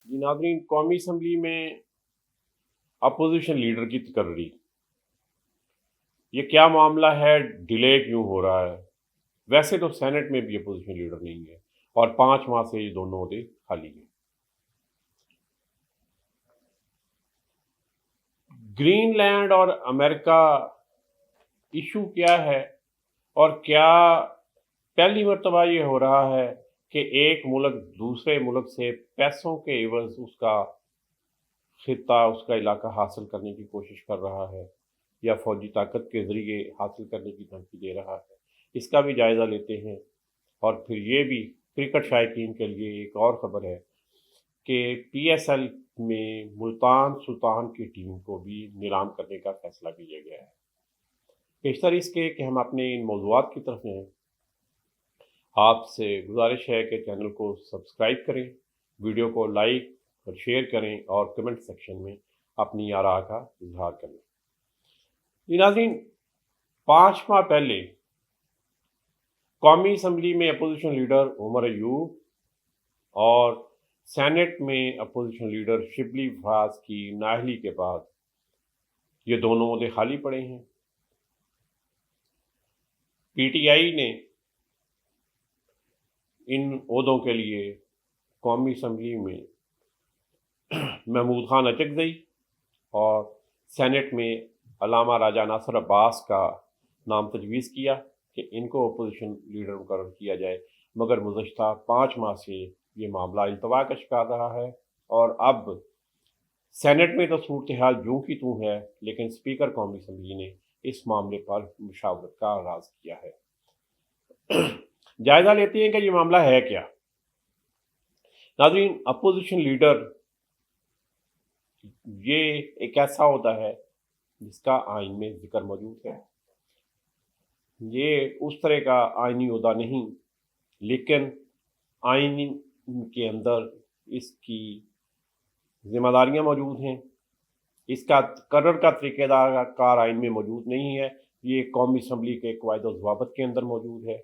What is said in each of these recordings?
جی ناظرین، قومی اسمبلی میں اپوزیشن لیڈر کی تقرری، یہ کیا معاملہ ہے؟ ڈیلے کیوں ہو رہا ہے؟ ویسے تو سینٹ میں بھی اپوزیشن لیڈر نہیں ہے اور 5 ماہ سے یہ دونوں عہدے خالی ہیں۔ گرین لینڈ اور امریکہ ایشو کیا ہے، اور کیا پہلی مرتبہ یہ ہو رہا ہے کہ ایک ملک دوسرے ملک سے پیسوں کے عوض اس کا خطہ، اس کا علاقہ حاصل کرنے کی کوشش کر رہا ہے یا فوجی طاقت کے ذریعے حاصل کرنے کی دھمکی دے رہا ہے؟ اس کا بھی جائزہ لیتے ہیں۔ اور پھر یہ بھی کرکٹ شائقین کے لیے ایک اور خبر ہے کہ پی ایس ایل میں ملتان سلطان کی ٹیم کو بھی نیلام کرنے کا فیصلہ کیا گیا ہے۔ بیشتر اس کے کہ ہم اپنے ان موضوعات کی طرف جائیں، آپ سے گزارش ہے کہ چینل کو سبسکرائب کریں، ویڈیو کو لائک اور شیئر کریں اور کمنٹ سیکشن میں اپنی آراء کا اظہار کریں۔ ناظرین، 5 ماہ پہلے قومی اسمبلی میں اپوزیشن لیڈر عمر ایوب اور سینٹ میں اپوزیشن لیڈر شبلی فراز کی نااہلی کے بعد یہ دونوں عہدے خالی پڑے ہیں۔ پی ٹی آئی نے ان عہدوں کے لیے قومی اسمبلی میں محمود خان اچکزئی اور سینٹ میں علامہ راجہ ناصر عباس کا نام تجویز کیا کہ ان کو اپوزیشن لیڈر مقرر کیا جائے، مگر گزشتہ 5 ماہ سے یہ معاملہ التوا کا شکار رہا ہے، اور اب سینٹ میں تو صورتحال جوں کی توں ہے، لیکن اسپیکر قومی اسمبلی نے اس معاملے پر مشاورت کا آغاز کیا ہے۔ جائزہ لیتے ہیں کہ یہ معاملہ ہے کیا۔ ناظرین، اپوزیشن لیڈر یہ ایک ایسا ہوتا ہے جس کا آئین میں ذکر موجود ہے۔ یہ اس طرح کا آئینی عہدہ نہیں، لیکن آئین کے اندر اس کی ذمہ داریاں موجود ہیں۔ اس کا تقرر کا طریقہ کار آئین میں موجود نہیں ہے، یہ قومی اسمبلی کے قواعد و ضوابط کے اندر موجود ہے۔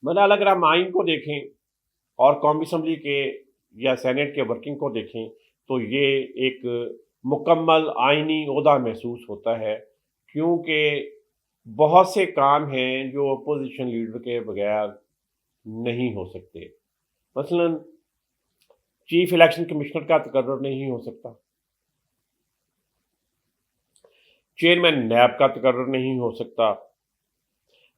بہرحال اگر ہم آئین کو دیکھیں اور قومی اسمبلی کے یا سینٹ کے ورکنگ کو دیکھیں تو یہ ایک مکمل آئینی عہدہ محسوس ہوتا ہے، کیونکہ بہت سے کام ہیں جو اپوزیشن لیڈر کے بغیر نہیں ہو سکتے۔ مثلا چیف الیکشن کمشنر کا تقرر نہیں ہو سکتا، چیئرمین نیب کا تقرر نہیں ہو سکتا،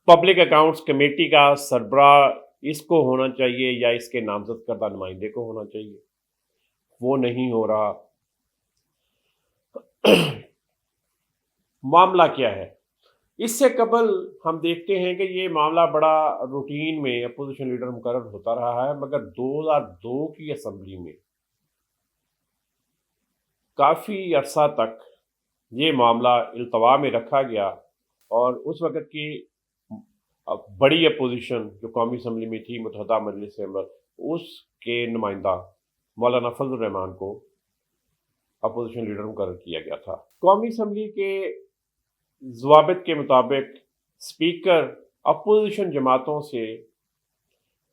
پبلک اکاؤنٹس کمیٹی کا سربراہ اس کو ہونا چاہیے یا اس کے نامزد کردہ نمائندے کو ہونا چاہیے، وہ نہیں ہو رہا۔ معاملہ کیا ہے؟ اس سے قبل ہم دیکھتے ہیں کہ یہ معاملہ بڑا روٹین میں اپوزیشن لیڈر مقرر ہوتا رہا ہے، مگر 2002 کی اسمبلی میں کافی عرصہ تک یہ معاملہ التوا میں رکھا گیا، اور اس وقت کی بڑی اپوزیشن جو قومی اسمبلی میں تھی، متحدہ مجلس امت، اس کے نمائندہ مولانا فضل الرحمان کو اپوزیشن لیڈر مقرر کیا گیا تھا۔ قومی اسمبلی کے ضوابط کے مطابق اسپیکر اپوزیشن جماعتوں سے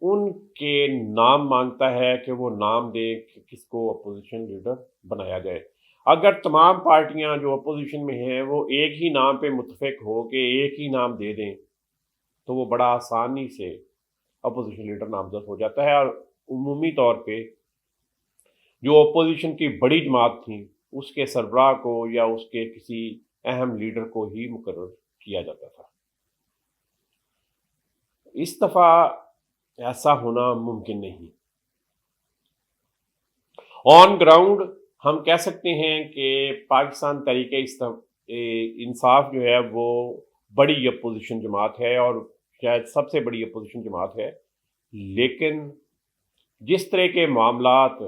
ان کے نام مانگتا ہے کہ وہ نام دے کہ کس کو اپوزیشن لیڈر بنایا جائے۔ اگر تمام پارٹیاں جو اپوزیشن میں ہیں وہ ایک ہی نام پہ متفق ہو کہ ایک ہی نام دے دیں تو وہ بڑا آسانی سے اپوزیشن لیڈر نامزد ہو جاتا ہے، اور عمومی طور پہ جو اپوزیشن کی بڑی جماعت تھی اس کے سربراہ کو یا اس کے کسی اہم لیڈر کو ہی مقرر کیا جاتا تھا۔ اس دفعہ ایسا ہونا ممکن نہیں۔ آن گراؤنڈ ہم کہہ سکتے ہیں کہ پاکستان تحریک انصاف جو ہے وہ بڑی اپوزیشن جماعت ہے، اور شاید سب سے بڑی اپوزیشن جماعت ہے، لیکن جس طرح کے معاملات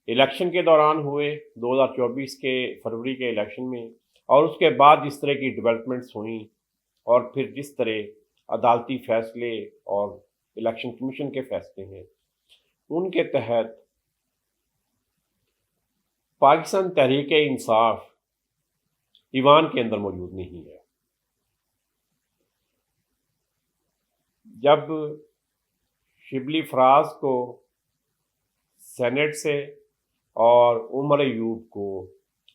الیکشن کے دوران ہوئے 2024 کے فروری کے الیکشن میں، اور اس کے بعد جس طرح کی ڈیولپمنٹس ہوئیں، اور پھر جس طرح عدالتی فیصلے اور الیکشن کمیشن کے فیصلے ہیں، ان کے تحت پاکستان تحریک انصاف ایوان کے اندر موجود نہیں ہے۔ جب شبلی فراز کو سینٹ سے اور عمر ایوب کو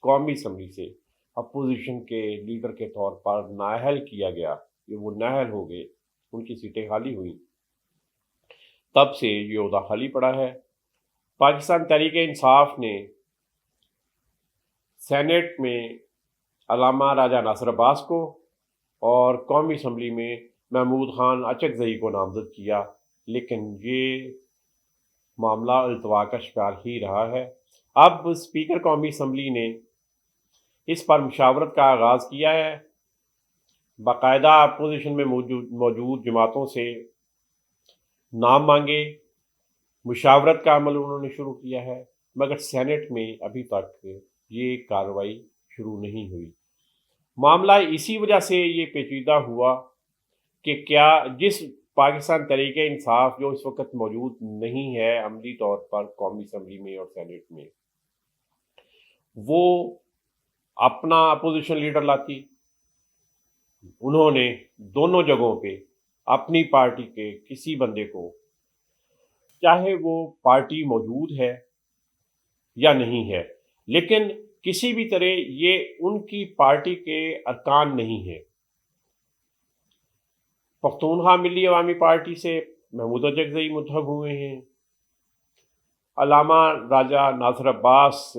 قومی اسمبلی سے اپوزیشن کے لیڈر کے طور پر نااہل کیا گیا، یہ وہ نااہل ہو گئے، ان کی سیٹیں خالی ہوئیں، تب سے یہ عہدہ خالی پڑا ہے۔ پاکستان تحریک انصاف نے سینیٹ میں علامہ راجہ ناصر عباس کو اور قومی اسمبلی میں محمود خان اچکزئی کو نامزد کیا، لیکن یہ معاملہ التوا کا شکار ہی رہا ہے۔ اب اسپیکر قومی اسمبلی نے اس پر مشاورت کا آغاز کیا ہے، باقاعدہ اپوزیشن میں موجود جماعتوں سے نام مانگے، مشاورت کا عمل انہوں نے شروع کیا ہے، مگر سینیٹ میں ابھی تک یہ کارروائی شروع نہیں ہوئی۔ معاملہ اسی وجہ سے یہ پیچیدہ ہوا کہ کیا جس پاکستان تحریک انصاف جو اس وقت موجود نہیں ہے عملی طور پر قومی اسمبلی میں اور سینیٹ میں، وہ اپنا اپوزیشن لیڈر لاتی، انہوں نے دونوں جگہوں پہ اپنی پارٹی کے کسی بندے کو، چاہے وہ پارٹی موجود ہے یا نہیں ہے، لیکن کسی بھی طرح یہ ان کی پارٹی کے ارکان نہیں ہے۔ پختونخوا ملی عوامی پارٹی سے محمود اچکزئی منتخب ہوئے ہیں، علامہ راجہ ناصر عباس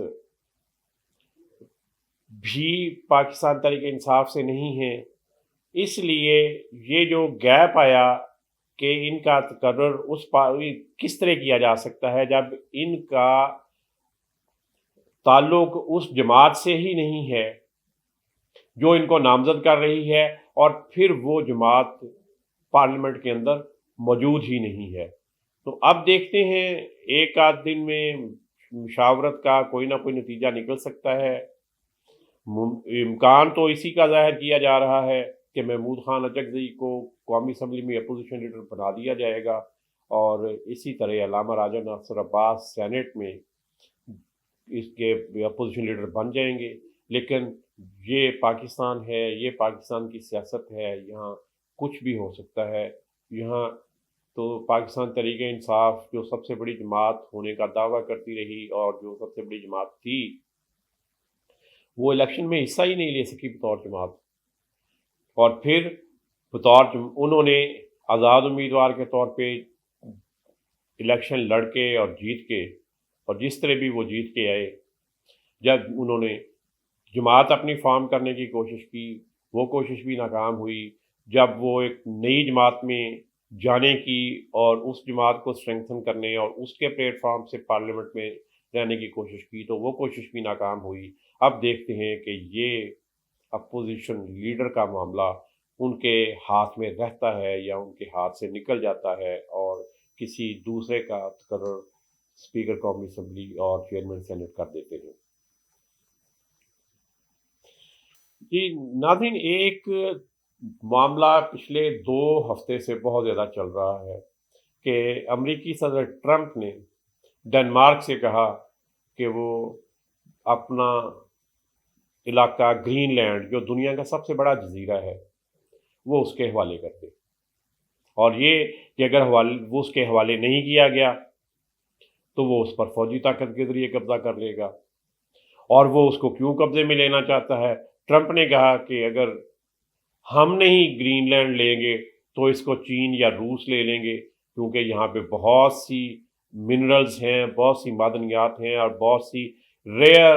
بھی پاکستان تحریک انصاف سے نہیں ہیں، اس لیے یہ جو گیپ آیا کہ ان کا تقرر کس طرح کیا جا سکتا ہے جب ان کا تعلق اس جماعت سے ہی نہیں ہے جو ان کو نامزد کر رہی ہے، اور پھر وہ جماعت پارلیمنٹ کے اندر موجود ہی نہیں ہے۔ تو اب دیکھتے ہیں ایک آدھ دن میں مشاورت کا کوئی نہ کوئی نتیجہ نکل سکتا ہے۔ امکان تو اسی کا ظاہر کیا جا رہا ہے کہ محمود خان اچکزئی کو قومی اسمبلی میں اپوزیشن لیڈر بنا دیا جائے گا، اور اسی طرح علامہ راجہ ناصر عباس سینیٹ میں اس کے اپوزیشن لیڈر بن جائیں گے۔ لیکن یہ پاکستان ہے، یہ پاکستان کی سیاست ہے، یہاں کچھ بھی ہو سکتا ہے۔ یہاں تو پاکستان تحریک انصاف جو سب سے بڑی جماعت ہونے کا دعویٰ کرتی رہی اور جو سب سے بڑی جماعت تھی، وہ الیکشن میں حصہ ہی نہیں لے سکی بطور جماعت، اور پھر انہوں نے آزاد امیدوار کے طور پہ الیکشن لڑ کے اور جیت کے، اور جس طرح بھی وہ جیت کے آئے، جب انہوں نے جماعت اپنی فارم کرنے کی کوشش کی، وہ کوشش بھی ناکام ہوئی۔ جب وہ ایک نئی جماعت میں جانے کی اور اس جماعت کو اسٹرینگتھن کرنے اور اس کے پلیٹ فارم سے پارلیمنٹ میں رہنے کی کوشش کی تو وہ کوشش بھی ناکام ہوئی۔ اب دیکھتے ہیں کہ یہ اپوزیشن لیڈر کا معاملہ ان کے ہاتھ میں رہتا ہے یا ان کے ہاتھ سے نکل جاتا ہے اور کسی دوسرے کا تقرر اسپیکر قومی اسمبلی اور چیئرمین سینیٹ کر دیتے ہیں۔ جی ناظرین، ایک معاملہ پچھلے 2 ہفتے سے بہت زیادہ چل رہا ہے کہ امریکی صدر ٹرمپ نے ڈنمارک سے کہا کہ وہ اپنا علاقہ گرین لینڈ جو دنیا کا سب سے بڑا جزیرہ ہے وہ اس کے حوالے کر دے، اور یہ کہ اگر وہ اس کے حوالے نہیں کیا گیا تو وہ اس پر فوجی طاقت کے ذریعے قبضہ کر لے گا۔ اور وہ اس کو کیوں قبضے میں لینا چاہتا ہے؟ ٹرمپ نے کہا کہ اگر ہم نہیں گرین لینڈ لیں گے تو اس کو چین یا روس لے لیں گے، کیونکہ یہاں پہ بہت سی منرلز ہیں، بہت سی معدنیات ہیں اور بہت سی ریئر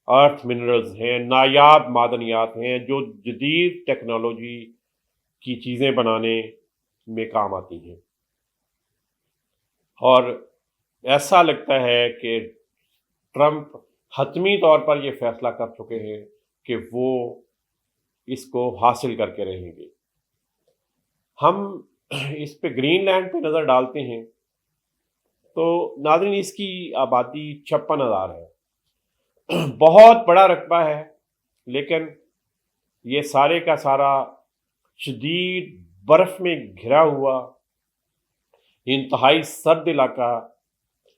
ارتھ منرلز ہیں، نایاب معدنیات ہیں جو جدید ٹیکنالوجی کی چیزیں بنانے میں کام آتی ہیں۔ اور ایسا لگتا ہے کہ ٹرمپ حتمی طور پر یہ فیصلہ کر چکے ہیں کہ وہ اس کو حاصل کر کے رہیں گے۔ ہم اس پہ گرین لینڈ پہ نظر ڈالتے ہیں تو ناظرین اس کی آبادی 56,000 ہے، بہت بڑا رقبہ ہے، لیکن یہ سارے کا سارا شدید برف میں گھرا ہوا انتہائی سرد علاقہ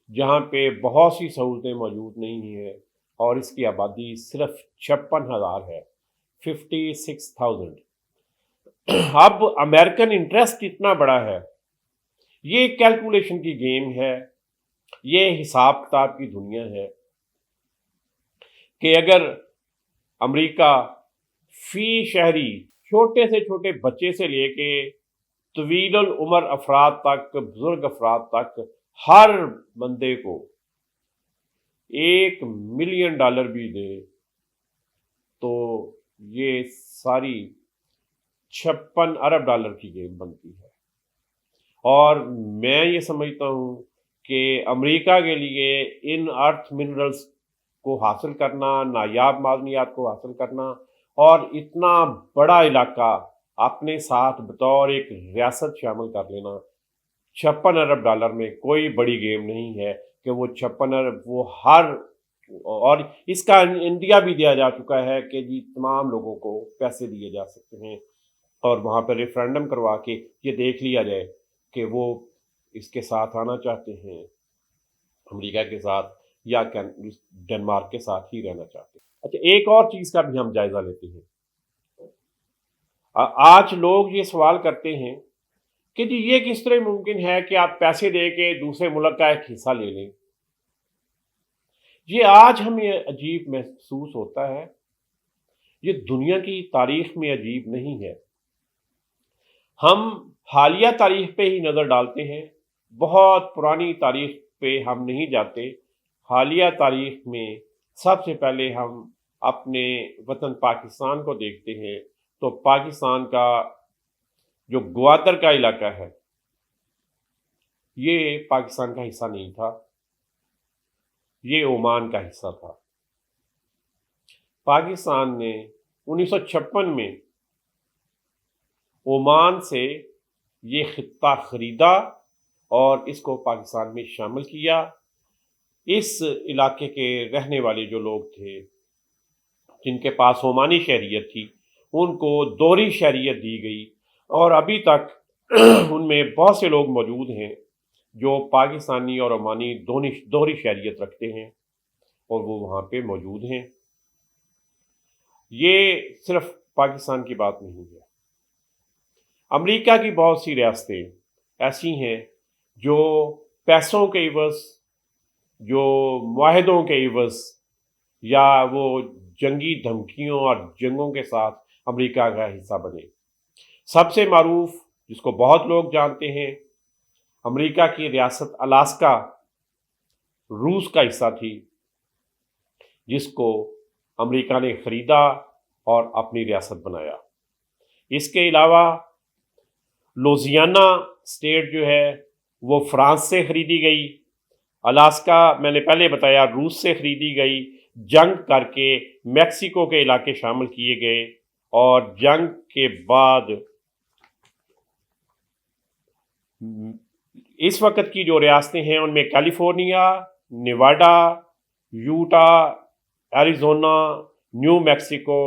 جہاں پہ بہت سی سہولتیں موجود نہیں ہیں، اور اس کی آبادی صرف 56,000 ہے، 56,000۔ اب امریکن انٹرسٹ اتنا بڑا ہے، یہ کیلکولیشن کی گیم ہے، یہ حساب کتاب کی دنیا ہے کہ اگر امریکہ فی شہری چھوٹے سے چھوٹے بچے سے لے کے طویل العمر افراد تک، بزرگ افراد تک، ہر بندے کو $1 ملین بھی دے تو یہ ساری $56 ارب کی گیم بنتی ہے۔ اور میں یہ سمجھتا ہوں کہ امریکہ کے لیے ان ارتھ منرلز کو حاصل کرنا، نایاب معدنیات کو حاصل کرنا اور اتنا بڑا علاقہ اپنے ساتھ بطور ایک ریاست شامل کر لینا، $56 ارب میں کوئی بڑی گیم نہیں ہے کہ وہ 56 ارب وہ ہر، اور اس کا انڈیا بھی دیا جا چکا ہے کہ جی تمام لوگوں کو پیسے دیے جا سکتے ہیں اور وہاں پر ریفرینڈم کروا کے یہ دیکھ لیا جائے کہ وہ اس کے ساتھ آنا چاہتے ہیں، امریکہ کے ساتھ، یا ڈنمارک کے ساتھ ہی رہنا چاہتے ہیں۔ اچھا، ایک اور چیز کا بھی ہم جائزہ لیتے ہیں۔ آج لوگ یہ سوال کرتے ہیں کہ جی یہ کس طرح ممکن ہے کہ آپ پیسے دے کے دوسرے ملک کا ایک حصہ لے لیں۔ یہ آج ہمیں عجیب محسوس ہوتا ہے، یہ دنیا کی تاریخ میں عجیب نہیں ہے۔ ہم حالیہ تاریخ پہ ہی نظر ڈالتے ہیں، بہت پرانی تاریخ پہ ہم نہیں جاتے۔ حالیہ تاریخ میں سب سے پہلے ہم اپنے وطن پاکستان کو دیکھتے ہیں تو پاکستان کا جو گوادر کا علاقہ ہے یہ پاکستان کا حصہ نہیں تھا، یہ عمان کا حصہ تھا۔ پاکستان نے 1956 میں عمان سے یہ خطہ خریدا اور اس کو پاکستان میں شامل کیا۔ اس علاقے کے رہنے والے جو لوگ تھے جن کے پاس عمانی شہریت تھی ان کو دوہری شہریت دی گئی، اور ابھی تک ان میں بہت سے لوگ موجود ہیں جو پاکستانی اور عمانی دوہری شہریت رکھتے ہیں اور وہ وہاں پہ موجود ہیں۔ یہ صرف پاکستان کی بات نہیں ہے، امریکہ کی بہت سی ریاستیں ایسی ہیں جو پیسوں کے عوض، جو معاہدوں کے عوض، یا وہ جنگی دھمکیوں اور جنگوں کے ساتھ امریکہ کا حصہ بنے۔ سب سے معروف، جس کو بہت لوگ جانتے ہیں، امریکہ کی ریاست الاسکا روس کا حصہ تھی، جس کو امریکہ نے خریدا اور اپنی ریاست بنایا۔ اس کے علاوہ لوزیانہ اسٹیٹ جو ہے وہ فرانس سے خریدی گئی، الاسکا میں نے پہلے بتایا روس سے خریدی گئی، جنگ کر کے میکسیکو کے علاقے شامل کیے گئے، اور جنگ کے بعد اس وقت کی جو ریاستیں ہیں ان میں California, Nevada, یوٹا، Arizona, new Mexico,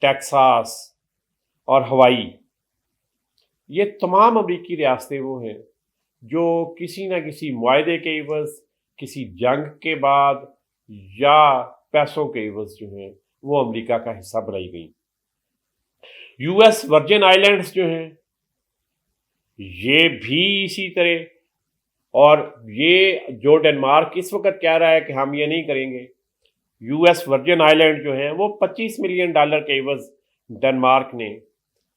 Texas اور ہوائی، یہ تمام امریکی ریاستیں وہ ہیں جو کسی نہ کسی معاہدے کے عوض، کسی جنگ کے بعد یا پیسوں کے عوض جو ہیں وہ امریکہ کا حصہ بنائی گئیں۔ یو ایس ورجن آئی لینڈز جو ہیں یہ بھی اسی طرح، اور یہ جو ڈنمارک اس وقت کہہ رہا ہے کہ ہم یہ نہیں کریں گے، یو ایس ورجن آئی لینڈ جو ہیں وہ $25 ملین کے عوض ڈنمارک نے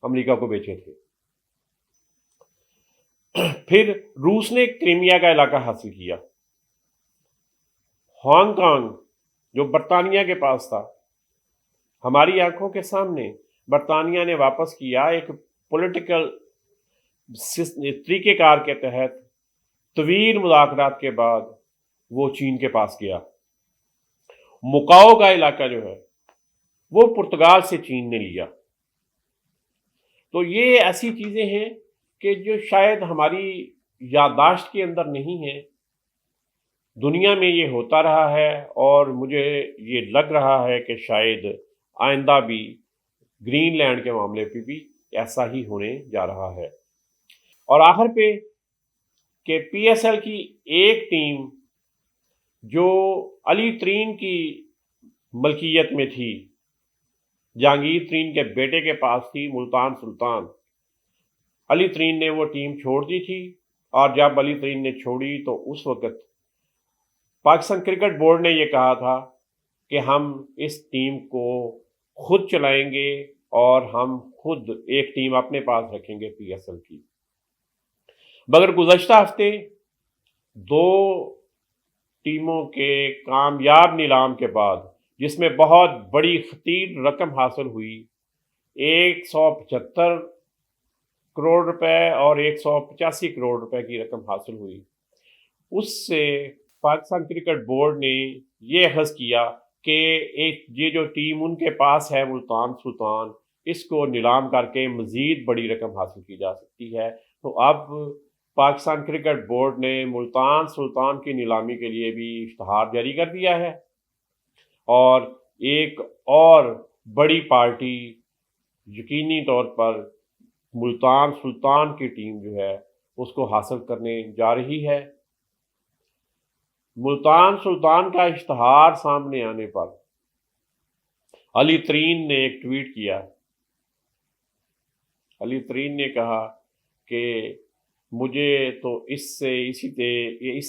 امریکہ کو بیچے تھے۔ پھر روس نے کریمیا کا علاقہ حاصل کیا۔ ہانگ کانگ جو برطانیہ کے پاس تھا، ہماری آنکھوں کے سامنے برطانیہ نے واپس کیا، ایک پولیٹیکل طریقہ کار کے تحت طویل مذاکرات کے بعد وہ چین کے پاس گیا۔ مکاؤ کا علاقہ جو ہے وہ پرتگال سے چین نے لیا۔ تو یہ ایسی چیزیں ہیں کہ جو شاید ہماری یادداشت کے اندر نہیں ہیں، دنیا میں یہ ہوتا رہا ہے، اور مجھے یہ لگ رہا ہے کہ شاید آئندہ بھی گرین لینڈ کے معاملے پہ بھی ایسا ہی ہونے جا رہا ہے۔ اور آخر پہ کہ پی ایس ایل کی ایک ٹیم جو علی ترین کی ملکیت میں تھی، جہانگیر ترین کے بیٹے کے پاس تھی، ملتان سلطان، علی ترین نے وہ ٹیم چھوڑ دی تھی، اور جب علی ترین نے چھوڑی تو اس وقت پاکستان کرکٹ بورڈ نے یہ کہا تھا کہ ہم اس ٹیم کو خود چلائیں گے اور ہم خود ایک ٹیم اپنے پاس رکھیں گے پی ایس ایل کی۔ مگر گزشتہ ہفتے دو ٹیموں کے کامیاب نیلام کے بعد، جس میں بہت بڑی خطیر رقم حاصل ہوئی، 175 کروڑ روپے اور 185 کروڑ روپے کی رقم حاصل ہوئی، اس سے پاکستان کرکٹ بورڈ نے یہ اخذ کیا کہ یہ جو ٹیم ان کے پاس ہے ملتان سلطان، اس کو نیلام کر کے مزید بڑی رقم حاصل کی جا سکتی ہے۔ تو اب پاکستان کرکٹ بورڈ نے ملتان سلطان کی نیلامی کے لیے بھی اشتہار جاری کر دیا ہے، اور ایک اور بڑی پارٹی یقینی طور پر ملتان سلطان کی ٹیم جو ہے اس کو حاصل کرنے جا رہی ہے۔ ملتان سلطان کا اشتہار سامنے آنے پر علی ترین نے ایک ٹویٹ کیا۔ علی ترین نے کہا کہ مجھے تو اس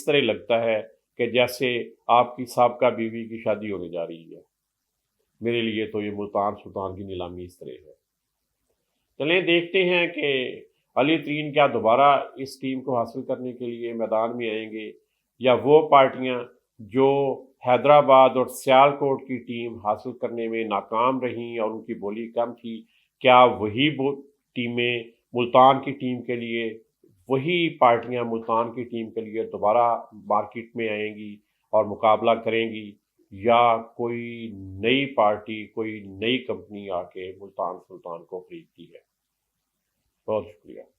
طرح لگتا ہے کہ جیسے آپ کی سابقہ بیوی کی شادی ہونے جا رہی ہے، میرے لیے تو یہ ملتان سلطان کی نیلامی اس طرح ہے۔ چلیں دیکھتے ہیں کہ علی ترین کیا دوبارہ اس ٹیم کو حاصل کرنے کے لیے میدان میں آئیں گے، یا وہ پارٹیاں جو حیدرآباد اور سیالکوٹ کی ٹیم حاصل کرنے میں ناکام رہیں اور ان کی بولی کم تھی، کیا وہی ٹیمیں ملتان کی ٹیم کے لیے، وہی پارٹیاں ملتان کی ٹیم کے لیے دوبارہ مارکیٹ میں آئیں گی اور مقابلہ کریں گی، یا کوئی نئی پارٹی، کوئی نئی کمپنی آ کے ملتان سلطان کو خریدتی ہے؟ بہت شکریہ۔